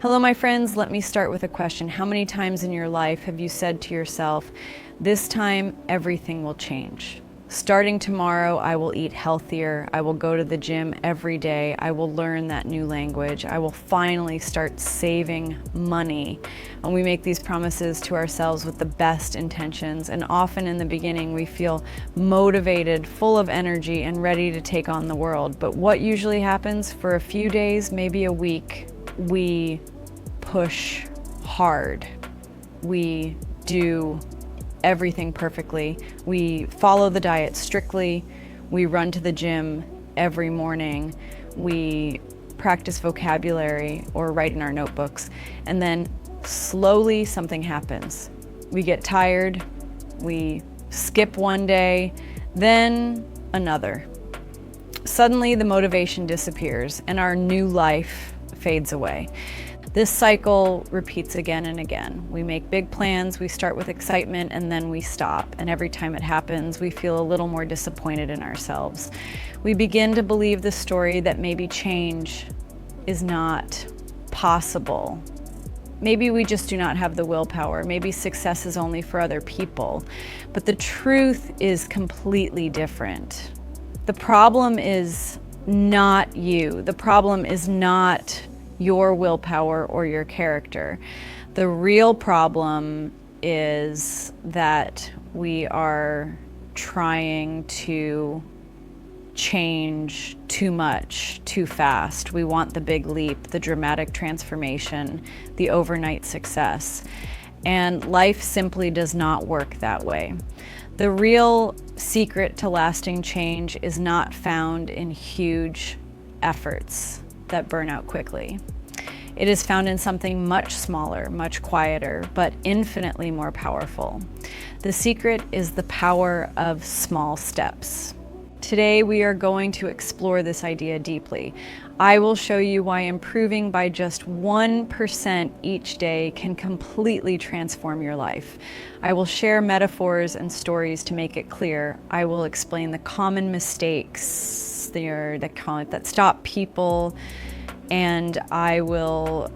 Hello, my friends. Let me start with a question. How many times in your life have you said to yourself, this time everything will change? Starting tomorrow, I will eat healthier. I will go to the gym every day. I will learn that new language. I will finally start saving money. And we make these promises to ourselves with the best intentions. And often in the beginning, we feel motivated, full of energy, and ready to take on the world. But what usually happens for a few days, maybe a week, we push hard. We do everything perfectly. We follow the diet strictly. We run to the gym every morning. We practice vocabulary or write in our notebooks. And then slowly something happens. We get tired. We skip one day, then another. Suddenly the motivation disappears and our new life fades away. This cycle repeats again and again. We make big plans, we start with excitement, and then we stop. And every time it happens, we feel a little more disappointed in ourselves. We begin to believe the story that maybe change is not possible. Maybe we just do not have the willpower. Maybe success is only for other people. But the truth is completely different. The problem is not you. The problem is not your willpower or your character. The real problem is that we are trying to change too much, too fast. We want the big leap, the dramatic transformation, the overnight success. And life simply does not work that way. The real secret to lasting change is not found in huge efforts that burn out quickly. It is found in something much smaller, much quieter, but infinitely more powerful. The secret is the power of small steps. Today we are going to explore this idea deeply. I will show you why improving by just 1% each day can completely transform your life. I will share metaphors and stories to make it clear. I will explain the common mistakes that stop people, and I will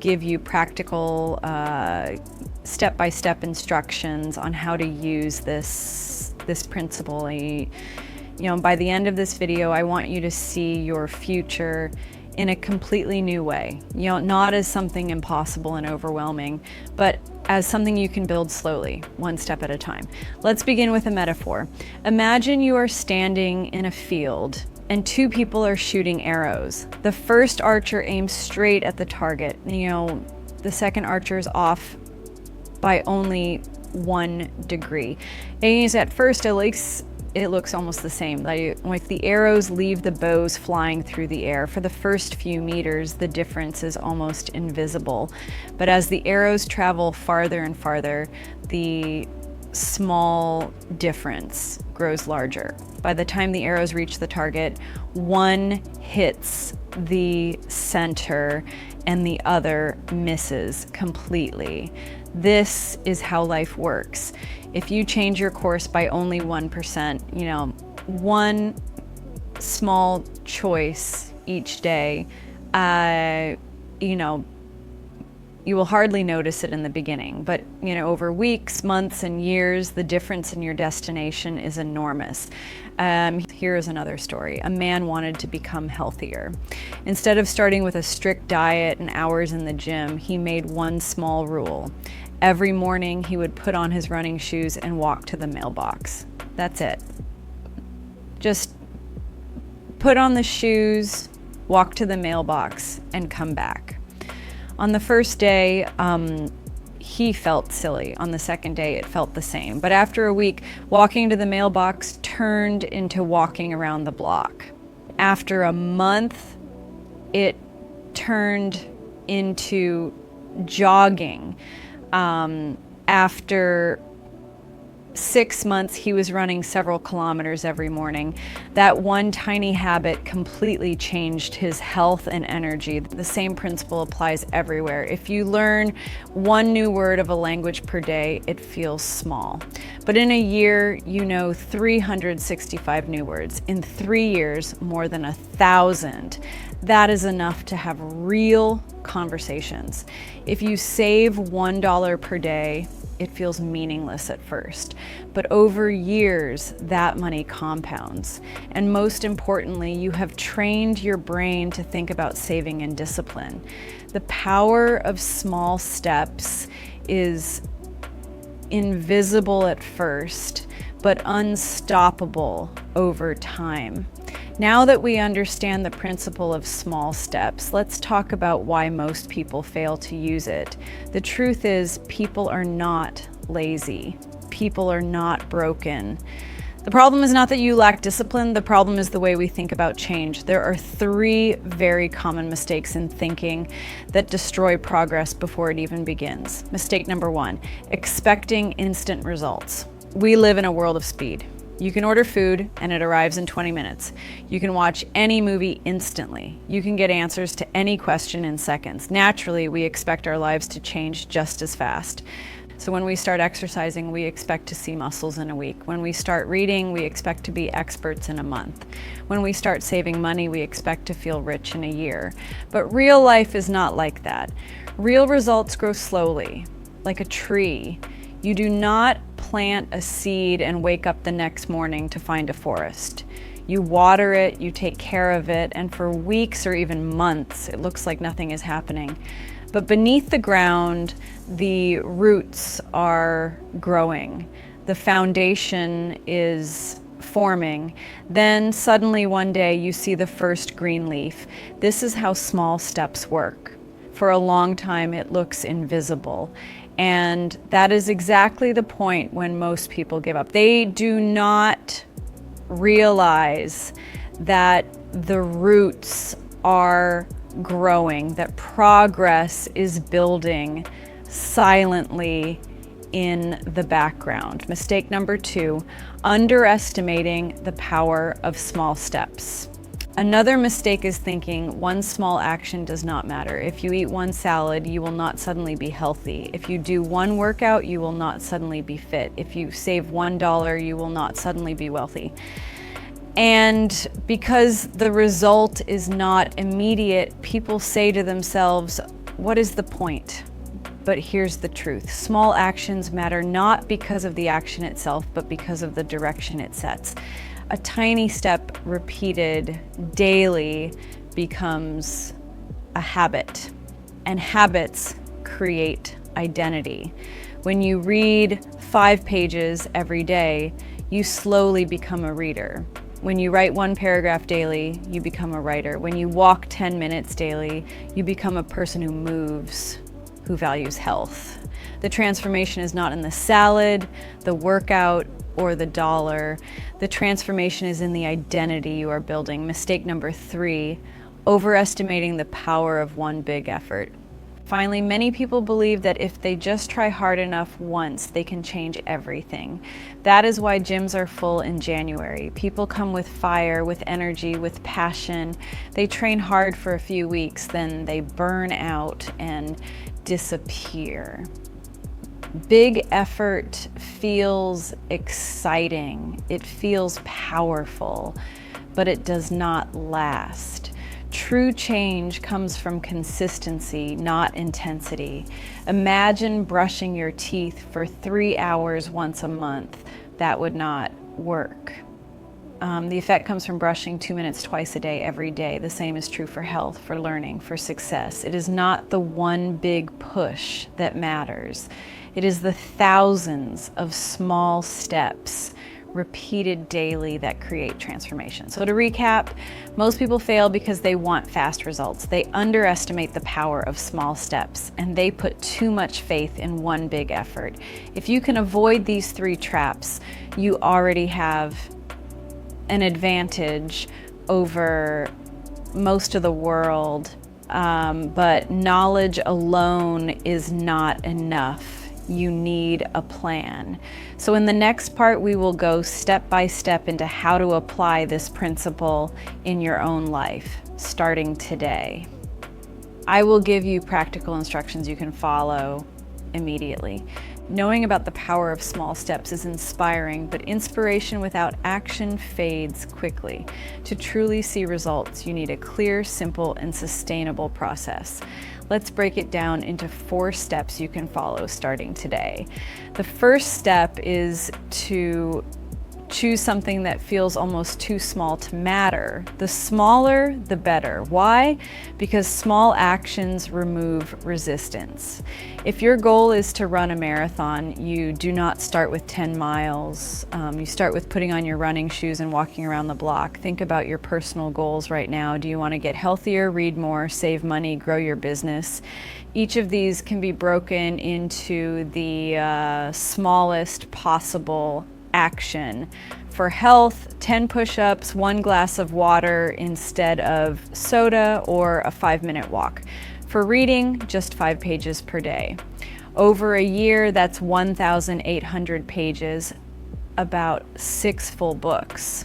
give you practical step-by-step instructions on how to use this principle. By the end of this video, I want you to see your future in a completely new way. Not as something impossible and overwhelming, but as something you can build slowly, one step at a time. Let's begin with a metaphor. Imagine you are standing in a field and two people are shooting arrows. The first archer aims straight at the target. The second archer is off by only 1 degree. And at first, it looks almost the same. Like the arrows leave the bows flying through the air. For the first few meters, the difference is almost invisible. But as the arrows travel farther and farther, the small difference grows larger. By the time the arrows reach the target, one hits the center and the other misses completely. This is how life works. If you change your course by only 1%, one small choice each day, you will hardly notice it in the beginning, but over weeks, months, and years, the difference in your destination is enormous. Here is another story. A man wanted to become healthier. Instead of starting with a strict diet and hours in the gym, he made one small rule. Every morning, he would put on his running shoes and walk to the mailbox. That's it. Just put on the shoes, walk to the mailbox, and come back. On the first day, he felt silly. On the second day, it felt the same. But after a week, walking to the mailbox turned into walking around the block. After a month, it turned into jogging. After 6 months, he was running several kilometers every morning. That one tiny habit completely changed his health and energy. The same principle applies everywhere. If you learn one new word of a language per day, it feels small. But in a year, you know 365 new words. In 3 years, more than 1,000. That is enough to have real conversations. If you save $1 per day, it feels meaningless at first, but over years, that money compounds. And most importantly, you have trained your brain to think about saving in discipline. The power of small steps is invisible at first, but unstoppable over time. Now that we understand the principle of small steps, let's talk about why most people fail to use it. The truth is, people are not lazy. People are not broken. The problem is not that you lack discipline, the problem is the way we think about change. There are 3 very common mistakes in thinking that destroy progress before it even begins. Mistake number 1, expecting instant results. We live in a world of speed. You can order food and it arrives in 20 minutes. You can watch any movie instantly. You can get answers to any question in seconds. Naturally, we expect our lives to change just as fast. So when we start exercising, we expect to see muscles in a week. When we start reading, we expect to be experts in a month. When we start saving money, we expect to feel rich in a year. But real life is not like that. Real results grow slowly, like a tree. You do not plant a seed and wake up the next morning to find a forest. You water it, you take care of it, and for weeks or even months, it looks like nothing is happening. But beneath the ground, the roots are growing. The foundation is forming. Then suddenly one day you see the first green leaf. This is how small steps work. For a long time, it looks invisible. And that is exactly the point when most people give up. They do not realize that the roots are growing, that progress is building silently in the background. Mistake number 2, underestimating the power of small steps. Another mistake is thinking one small action does not matter. If you eat one salad, you will not suddenly be healthy. If you do one workout, you will not suddenly be fit. If you save $1, you will not suddenly be wealthy. And because the result is not immediate, people say to themselves, what is the point? But here's the truth. Small actions matter not because of the action itself, but because of the direction it sets. A tiny step repeated daily becomes a habit, and habits create identity. When you read 5 pages every day, you slowly become a reader. When you write 1 paragraph daily, you become a writer. When you walk 10 minutes daily, you become a person who moves, who values health. The transformation is not in the salad, the workout, or the dollar. The transformation is in the identity you are building. Mistake number 3, overestimating the power of one big effort. Finally, many people believe that if they just try hard enough once, they can change everything. That is why gyms are full in January. People come with fire, with energy, with passion. They train hard for a few weeks, then they burn out and disappear. Big effort feels exciting, it feels powerful, but it does not last. True change comes from consistency, not intensity. Imagine brushing your teeth for 3 hours once a month. That would not work. The effect comes from brushing 2 minutes twice a day, every day. The same is true for health, for learning, for success. It is not the one big push that matters. It is the thousands of small steps repeated daily that create transformation. So to recap, most people fail because they want fast results. They underestimate the power of small steps, and they put too much faith in one big effort. If you can avoid these 3 traps, you already have an advantage over most of the world, but knowledge alone is not enough. you need a plan. So in the next part, we will go step by step into how to apply this principle in your own life, starting today. I will give you practical instructions you can follow immediately. Knowing about the power of small steps is inspiring, but inspiration without action fades quickly. To truly see results, you need a clear, simple, and sustainable process. Let's break it down into 4 steps you can follow starting today. The first step is to choose something that feels almost too small to matter. The smaller, the better. Why? Because small actions remove resistance. If your goal is to run a marathon, you do not start with 10 miles. You start with putting on your running shoes and walking around the block. Think about your personal goals right now. Do you want to get healthier, read more, save money, grow your business? Each of these can be broken into the smallest possible action. For health, 10 push-ups, 1 glass of water instead of soda, or a 5-minute walk. For reading, just 5 pages per day. Over a year, that's 1,800 pages, about 6 full books.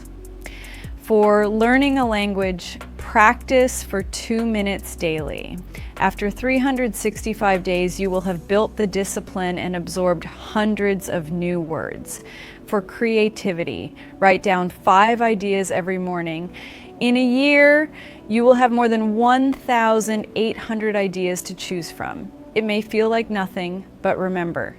For learning a language, practice for 2 minutes daily. After 365 days, you will have built the discipline and absorbed hundreds of new words. For creativity, write down 5 ideas every morning. In a year, you will have more than 1,800 ideas to choose from. It may feel like nothing, but remember,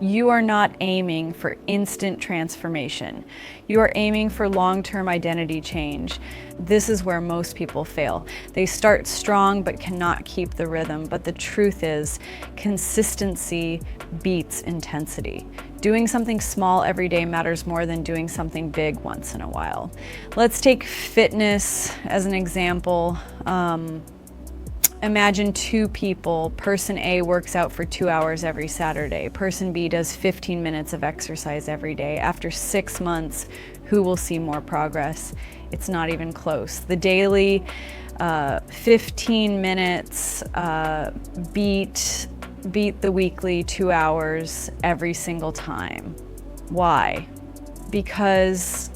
you are not aiming for instant transformation. You are aiming for long-term identity change. This is where most people fail. They start strong but cannot keep the rhythm. But the truth is, consistency beats intensity. Doing something small every day matters more than doing something big once in a while. Let's take fitness as an example. Imagine 2 people. Person A works out for 2 hours every Saturday. Person B does 15 minutes of exercise every day. After 6 months, who will see more progress? It's not even close. The daily 15 minutes beat the weekly 2 hours every single time. Why? Because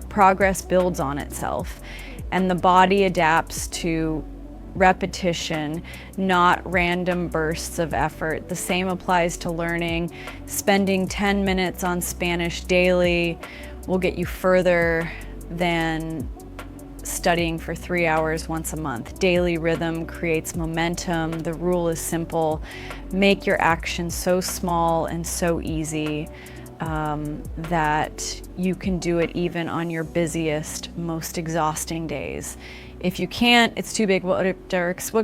progress builds on itself, and the body adapts to repetition, not random bursts of effort. The same applies to learning. Spending 10 minutes on Spanish daily will get you further than studying for 3 hours once a month. Daily rhythm creates momentum. The rule is simple. Make your action so small and so easy that you can do it even on your busiest, most exhausting days. If you can't, it's too big. What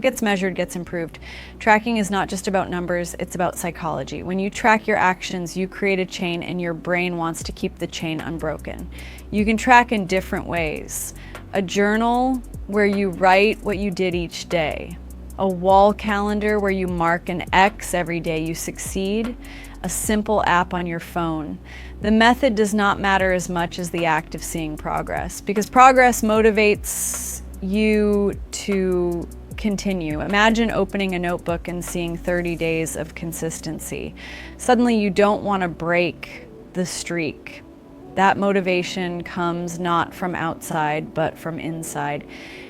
gets measured gets improved. Tracking is not just about numbers, it's about psychology. When you track your actions, you create a chain, and your brain wants to keep the chain unbroken. You can track in different ways. A journal where you write what you did each day. A wall calendar where you mark an X every day you succeed. A simple app on your phone. The method does not matter as much as the act of seeing progress, because progress motivates you to continue. Imagine opening a notebook and seeing 30 days of consistency. Suddenly you don't want to break the streak. That motivation comes not from outside, but from inside.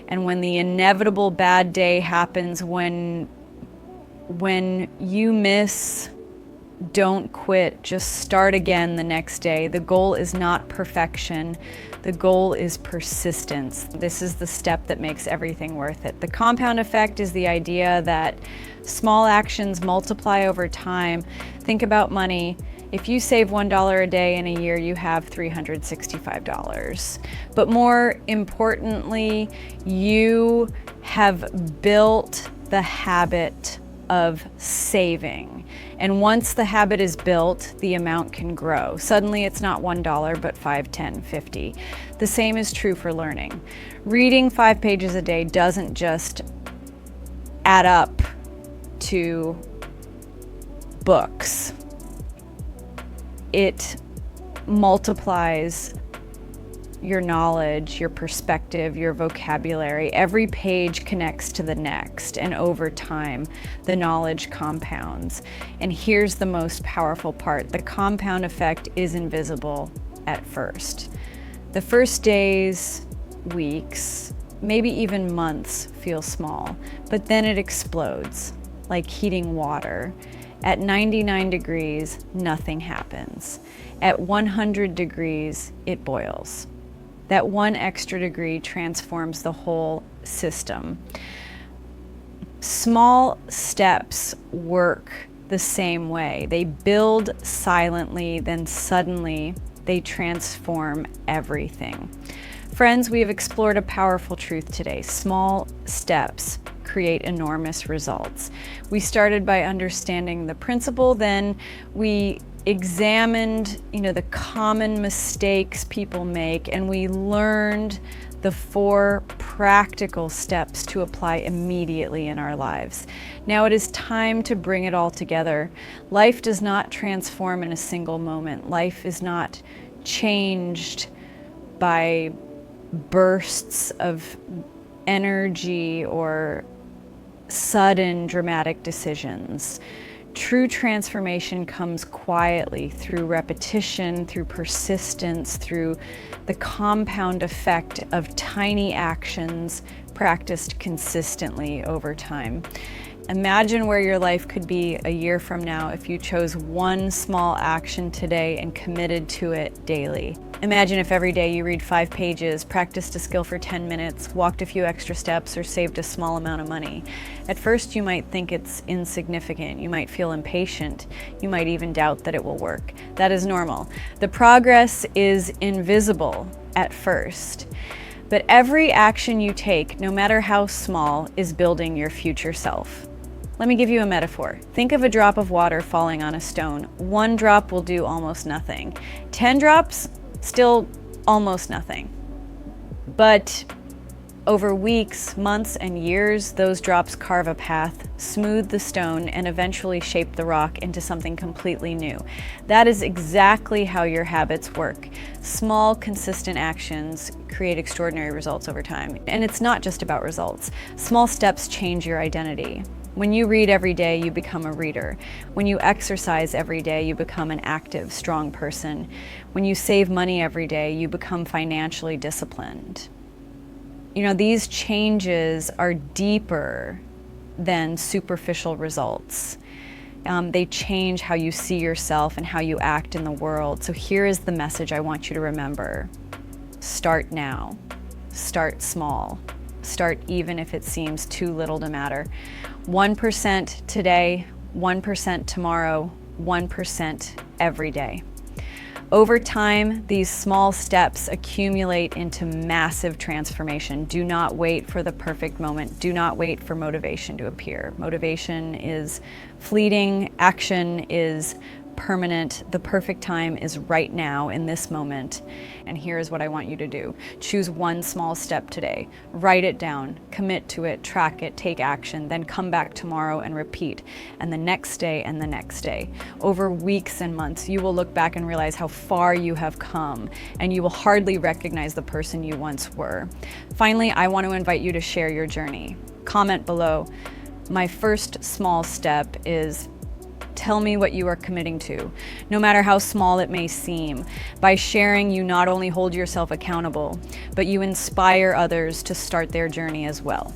And when the inevitable bad day happens, when you miss, don't quit, just start again the next day. The goal is not perfection. The goal is persistence. This is the step that makes everything worth it. The compound effect is the idea that small actions multiply over time. Think about money. If you save $1 a day in a year, you have $365. But more importantly, you have built the habit of saving. And once the habit is built, the amount can grow. Suddenly it's not $1, but 5, 10, 50. The same is true for learning. Reading 5 pages a day doesn't just add up to books. It multiplies your knowledge, your perspective, your vocabulary. Every page connects to the next, and over time, the knowledge compounds. And here's the most powerful part. The compound effect is invisible at first. The first days, weeks, maybe even months feel small, but then it explodes like heating water. At 99 degrees, nothing happens. At 100 degrees, it boils. That 1 extra degree transforms the whole system. Small steps work the same way. They build silently, then suddenly they transform everything. Friends, we have explored a powerful truth today. Small steps create enormous results. We started by understanding the principle, then we examined, the common mistakes people make, and we learned the 4 practical steps to apply immediately in our lives. Now it is time to bring it all together. Life does not transform in a single moment. Life is not changed by bursts of energy or sudden dramatic decisions. True transformation comes quietly through repetition, through persistence, through the compound effect of tiny actions practiced consistently over time. Imagine where your life could be a year from now if you chose one small action today and committed to it daily. Imagine if every day you read 5 pages, practiced a skill for 10 minutes, walked a few extra steps, or saved a small amount of money. At first, you might think it's insignificant. You might feel impatient. You might even doubt that it will work. That is normal. The progress is invisible at first. But every action you take, no matter how small, is building your future self. Let me give you a metaphor. Think of a drop of water falling on a stone. 1 drop will do almost nothing. 10 drops, still almost nothing. But over weeks, months, and years, those drops carve a path, smooth the stone, and eventually shape the rock into something completely new. That is exactly how your habits work. Small, consistent actions create extraordinary results over time. And it's not just about results. Small steps change your identity. When you read every day, you become a reader. When you exercise every day, you become an active, strong person. When you save money every day, you become financially disciplined. These changes are deeper than superficial results. They change how you see yourself and how you act in the world. So here is the message I want you to remember. Start now. Start small. Start even if it seems too little to matter. 1% today, 1% tomorrow, 1% every day. Over time, these small steps accumulate into massive transformation. Do not wait for the perfect moment. Do not wait for motivation to appear. Motivation is fleeting. Action is permanent. The perfect time is right now in this moment. And here's what I want you to do. Choose 1 small step today. Write it down, commit to it, track it, take action, then come back tomorrow and repeat. And the next day and the next day. Over weeks and months, you will look back and realize how far you have come, and you will hardly recognize the person you once were. Finally, I want to invite you to share your journey. Comment below. My first small step is tell me what you are committing to, no matter how small it may seem. By sharing, you not only hold yourself accountable, but you inspire others to start their journey as well.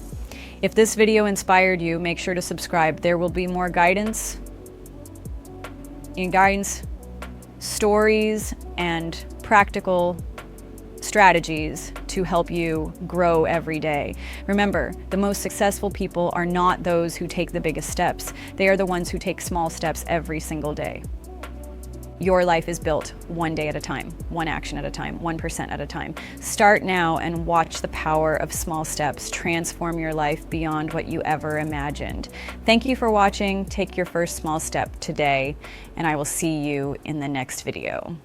If this video inspired you, make sure to subscribe. There will be more guidance, stories, and practical strategies to help you grow every day. Remember, the most successful people are not those who take the biggest steps. They are the ones who take small steps every single day. Your life is built 1 day at a time, 1 action at a time, 1% at a time. Start now and watch the power of small steps transform your life beyond what you ever imagined. Thank you for watching. Take your first small step today, and I will see you in the next video.